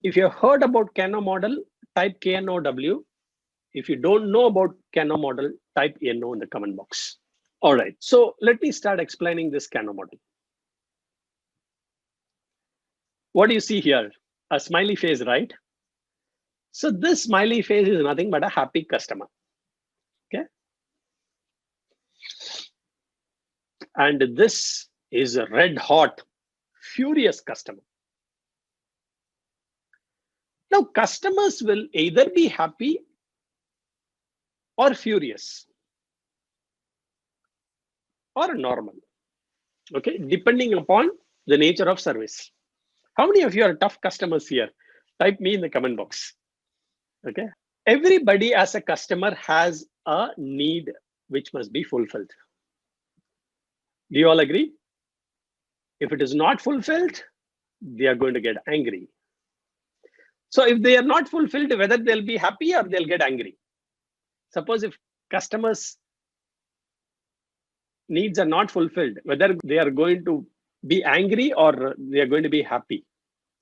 If you have heard about KANO model, type KNOW. If you don't know about KANO model, type NO in the comment box. All right, so let me start explaining this KANO model. What do you see here? A smiley face, right? So this smiley face is nothing but a happy customer. Okay. And this is a red hot, furious customer. Now, customers will either be happy or furious or normal, okay, depending upon the nature of service. How many of you are tough customers here? Type me in the comment box. Okay. Everybody as a customer has a need which must be fulfilled. Do you all agree? If it is not fulfilled, they are going to get angry. So if they are not fulfilled, whether they'll be happy or they'll get angry. Suppose if customers' needs are not fulfilled, whether they are going to be angry or they are going to be happy.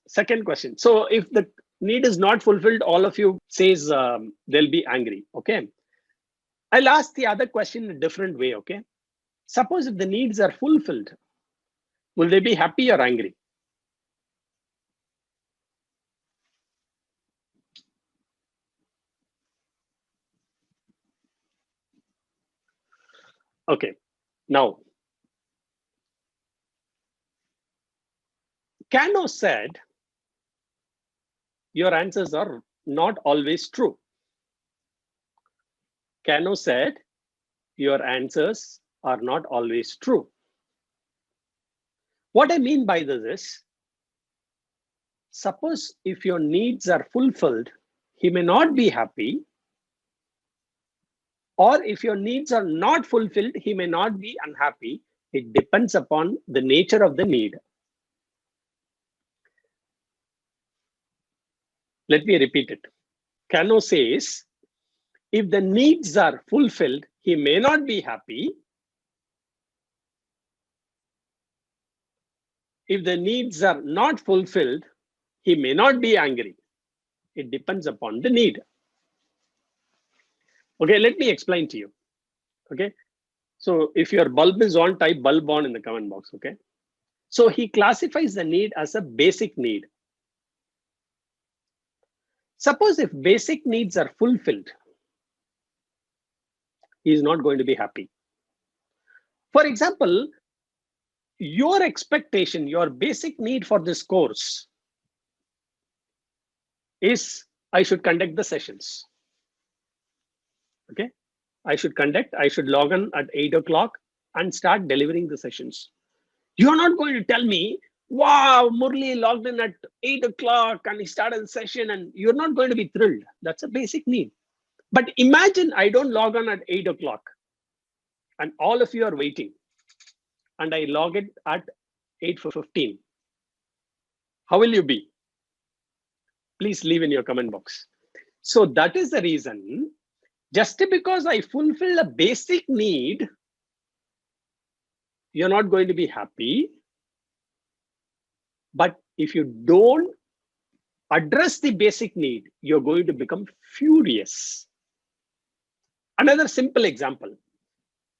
Second question. So if the need is not fulfilled, all of you says they'll be angry. Okay. I'll ask the other question in a different way. Okay. Suppose if the needs are fulfilled, will they be happy or angry? Okay. Now, KANO said your answers are not always true. KANO said your answers are not always true. What I mean by this is, suppose if your needs are fulfilled, he may not be happy. Or if your needs are not fulfilled, he may not be unhappy. It depends upon the nature of the need. Let me repeat it. KANO says, if the needs are fulfilled, he may not be happy. If the needs are not fulfilled, he may not be angry. It depends upon the need. Okay, let me explain to you. Okay, so if your bulb is on, type bulb on in the comment box. Okay, so he classifies the need as a basic need. Suppose if basic needs are fulfilled, he is not going to be happy. For example, your expectation, your basic need for this course is I should conduct the sessions. Okay, I should log on at 8 o'clock and start delivering the sessions. You're not going to tell me, wow, Murli logged in at 8 o'clock and he started the session, and you're not going to be thrilled. That's a basic need. But imagine I don't log on at 8 o'clock and all of you are waiting and I log it at 8:15. How will you be? Please leave in your comment box. So that is the reason, just because I fulfill a basic need, you're not going to be happy. But if you don't address the basic need, you're going to become furious. Another simple example.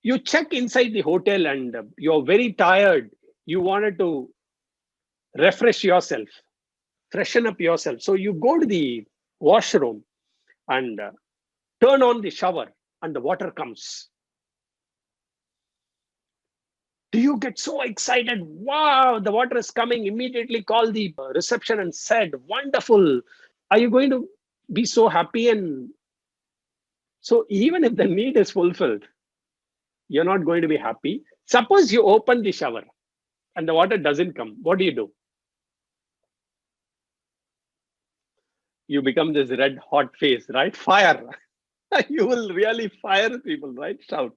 You check inside the hotel and you're very tired. You wanted to refresh yourself, freshen up yourself. So you go to the washroom and turn on the shower and the water comes. Do you get so excited? Wow, the water is coming. Immediately call the reception and said, wonderful. Are you going to be so happy? And so even if the need is fulfilled, you're not going to be happy. Suppose you open the shower and the water doesn't come. What do? You become this red hot face, right? Fire. You will really fire people, right? Shout.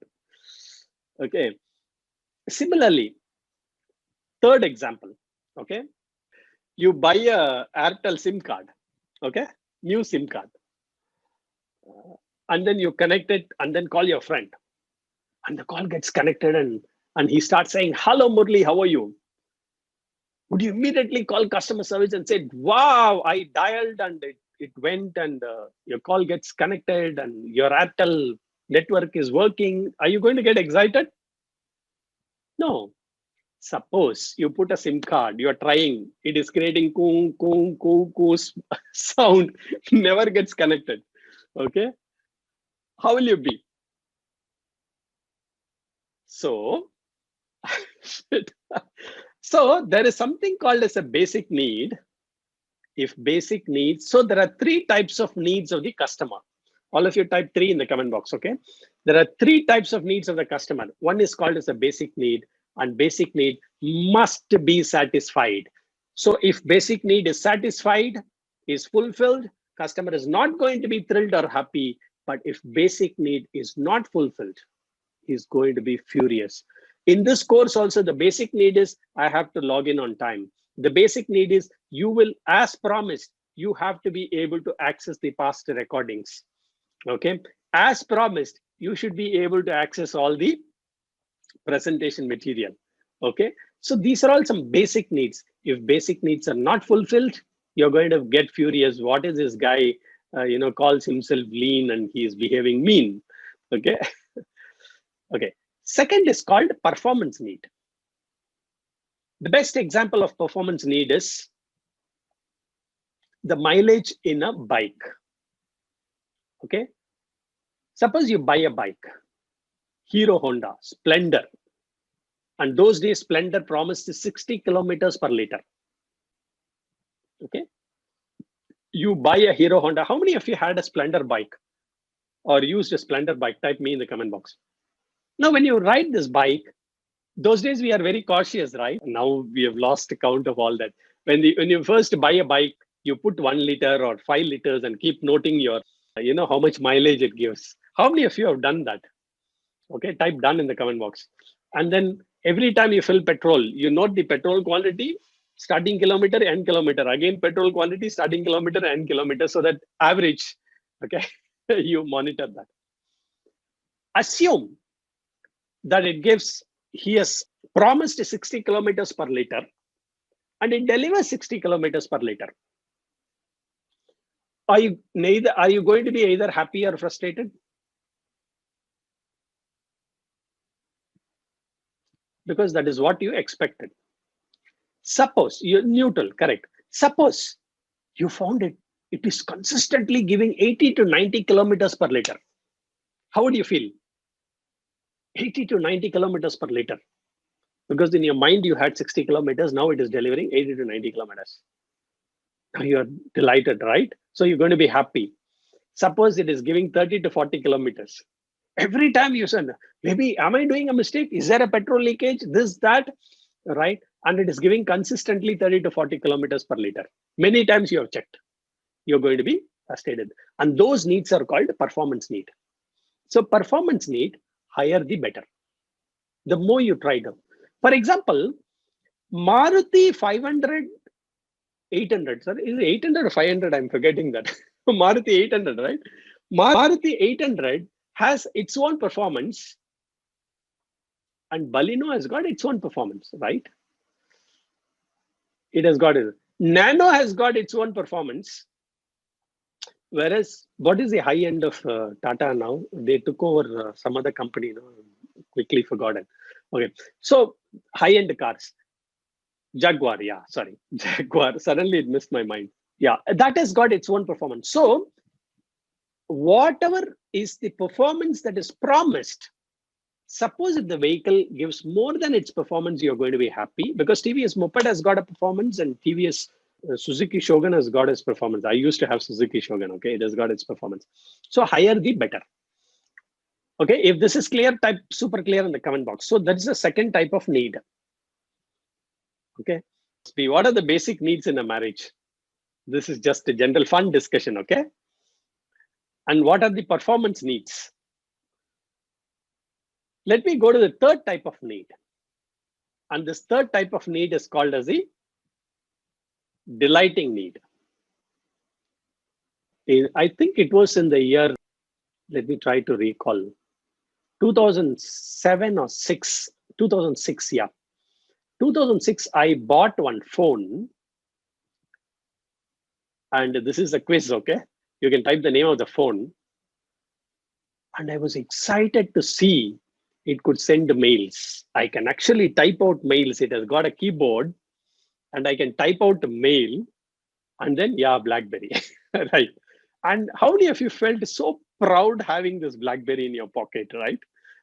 Okay. Similarly, third example, okay? You buy a Airtel SIM card, okay? New SIM card. And then you connect it and then call your friend. And the call gets connected and he starts saying, hello, Murli, how are you? Would you immediately call customer service and say, wow, I dialed and it went and your call gets connected and your Airtel network is working? Are you going to get excited? No. Suppose you put a SIM card, you're trying, it is creating coong, coong, coong, coong sound, never gets connected. Okay. How will you be? So, so there is something called as a basic need. If basic needs, so there are three types of needs of the customer. All of you type 3 in the comment box, okay? There are three types of needs of the customer. One is called as a basic need, and basic need must be satisfied. So if basic need is satisfied, is fulfilled, customer is not going to be thrilled or happy. But if basic need is not fulfilled, he's going to be furious. In this course also, the basic need is I have to log in on time. The basic need is you will, as promised, you have to be able to access the past recordings. Okay. As promised, you should be able to access all the presentation material. Okay. So these are all some basic needs. If basic needs are not fulfilled, you're going to get furious. What is this guy, calls himself lean and he is behaving mean. Okay. Okay. Second is called performance need. The best example of performance need is the mileage in a bike. Okay. Suppose you buy a bike, Hero Honda, Splendor. And those days, Splendor promised 60 kilometers per liter. Okay. You buy a Hero Honda. How many of you had a Splendor bike or used a Splendor bike? Type me in the comment box. Now, when you ride this bike, those days we are very cautious, right? Now we have lost count of all that. When you first buy a bike, you put 1 liter or 5 liters and keep noting your, how much mileage it gives. How many of you have done that? Okay, type done in the comment box. And then every time you fill petrol, you note the petrol quantity, starting kilometer, end kilometer. Again, petrol quantity, starting kilometer, end kilometer. So that average, okay, you monitor that. Assume that it gives, he has promised 60 kilometers per liter and it delivers 60 kilometers per liter. Are you going to be either happy or frustrated? Because that is what you expected. Suppose you're neutral, correct. Suppose you found it is consistently giving 80 to 90 kilometers per liter. How would you feel? 80 to 90 kilometers per liter. Because in your mind, you had 60 kilometers. Now it is delivering 80 to 90 kilometers. Now you're delighted, right? So you're going to be happy. Suppose it is giving 30 to 40 kilometers. Every time you said, maybe, am I doing a mistake? Is there a petrol leakage? This, that, right? And it is giving consistently 30 to 40 kilometers per liter. Many times you have checked. You're going to be frustrated. And those needs are called performance need. So performance need, higher the better. The more you try them. For example, Maruti 500, 800, sorry, is it 800 or 500? I'm forgetting that. Maruti 800, right? Maruti 800 has its own performance and Baleno has got its own performance, right? It has got it. Nano has got its own performance. Whereas, what is the high end of Tata now? They took over some other company, quickly forgotten. Okay, so high end cars. Jaguar, yeah, sorry. Jaguar, suddenly it missed my mind. Yeah, that has got its own performance. So, whatever is the performance that is promised, suppose if the vehicle gives more than its performance, you're going to be happy because TVS Moped has got a performance and TVS Suzuki Shogun has got its performance. I used to have Suzuki Shogun, okay? It has got its performance. So higher the better. Okay, if this is clear, type super clear in the comment box. So that's the second type of need. Okay, what are the basic needs in a marriage? This is just a general fun discussion, okay? And what are the performance needs? Let me go to the third type of need. And this third type of need is called as the delighting need. I think it was in the year, let me try to recall, 2007 or 6, 2006, yeah. 2006, I bought one phone, and this is a quiz, okay? You can type the name of the phone. And I was excited to see it could send mails. I can actually type out mails. It has got a keyboard, and I can type out a mail, and then, yeah, BlackBerry, right? And how many of you felt so proud having this BlackBerry in your pocket, right?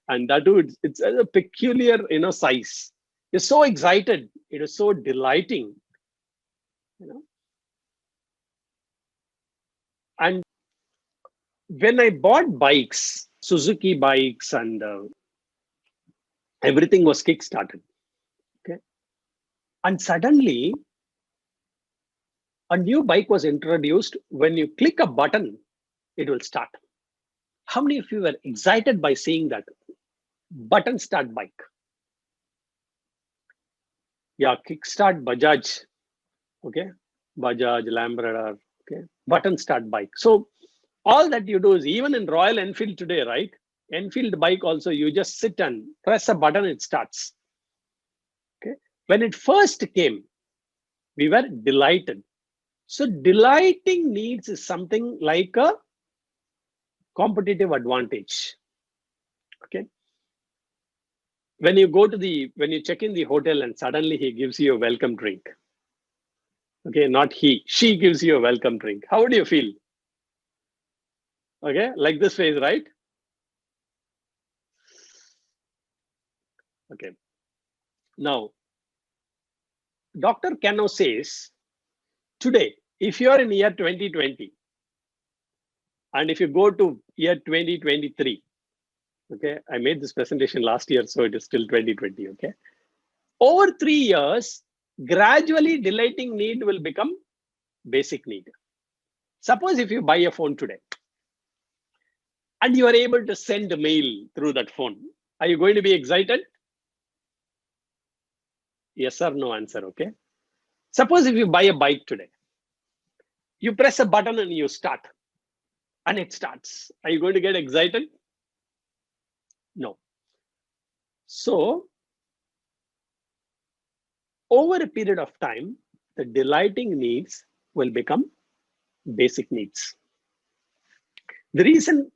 And that too, it's a peculiar, size. You're so excited. It is so delighting, you know. And when I bought bikes, Suzuki bikes, and everything was kickstarted. Okay, and suddenly a new bike was introduced. When you click a button, it will start. How many of you were excited by seeing that button start bike? Yeah, kickstart Bajaj. Okay, Bajaj, Lambretta. Okay, button start bike. So all that you do is, even in Royal Enfield today, right? Enfield bike also, you just sit and press a button, it starts. Okay, when it first came, we were delighted. So delighting needs is something like a competitive advantage. Okay, when you check in the hotel and suddenly he gives you a welcome drink. Okay, not he, she gives you a welcome drink. How do you feel? Okay, like this phase, right? Okay. Now, Dr. KANO says, today, if you are in year 2020, and if you go to year 2023, okay, I made this presentation last year, so it is still 2020, okay? Over 3 years, gradually delighting need will become basic need. Suppose if you buy a phone today, and you are able to send a mail through that phone, are you going to be excited? Yes or no answer, okay? Suppose if you buy a bike today, you press a button and you start, and it starts. Are you going to get excited? No. So, over a period of time, the delighting needs will become basic needs. The reason,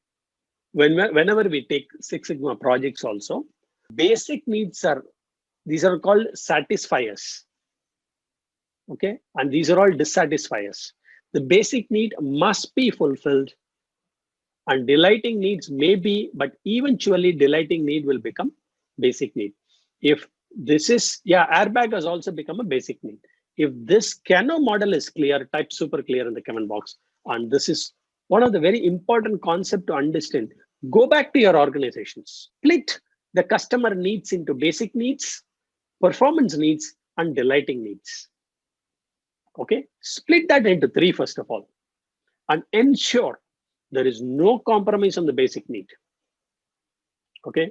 whenever we take Six Sigma projects also, basic needs these are called satisfiers. Okay, and these are all dissatisfiers. The basic need must be fulfilled, and delighting needs may be, but eventually delighting need will become basic need. If this is, yeah, airbag has also become a basic need. If this KANO model is clear, type super clear in the comment box. And this is one of the very important concept to understand. Go back to your organizations, split the customer needs into basic needs, performance needs, and delighting needs. Okay, split that into 3 first of all, and ensure there is no compromise on the basic need. Okay,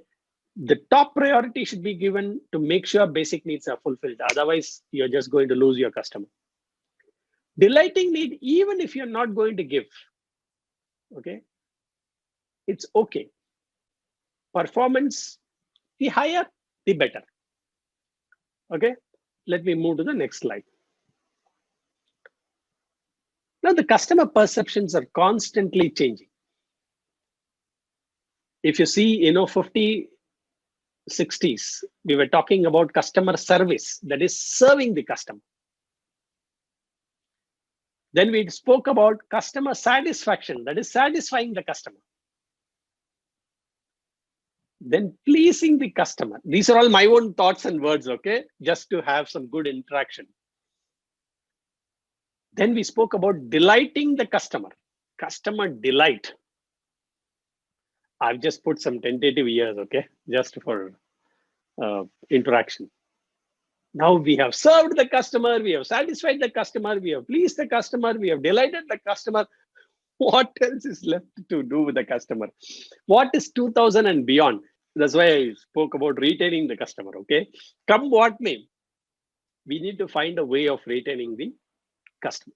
the top priority should be given to make sure basic needs are fulfilled. Otherwise, you're just going to lose your customer. Delighting need, even if you're not going to give, okay, it's okay. Performance, the higher, the better. Okay, let me move to the next slide. Now, the customer perceptions are constantly changing. If you see, 50, 60s, we were talking about customer service, that is serving the customer. Then we spoke about customer satisfaction, that is satisfying the customer. Then pleasing the customer. These are all my own thoughts and words, okay? Just to have some good interaction. Then we spoke about delighting the customer, customer delight. I've just put some tentative years, okay? Just for interaction. Now we have served the customer, we have satisfied the customer, we have pleased the customer, we have delighted the customer. What else is left to do with the customer? What is 2000 and beyond? That's why I spoke about retaining the customer, okay? Come what may, we need to find a way of retaining the customer.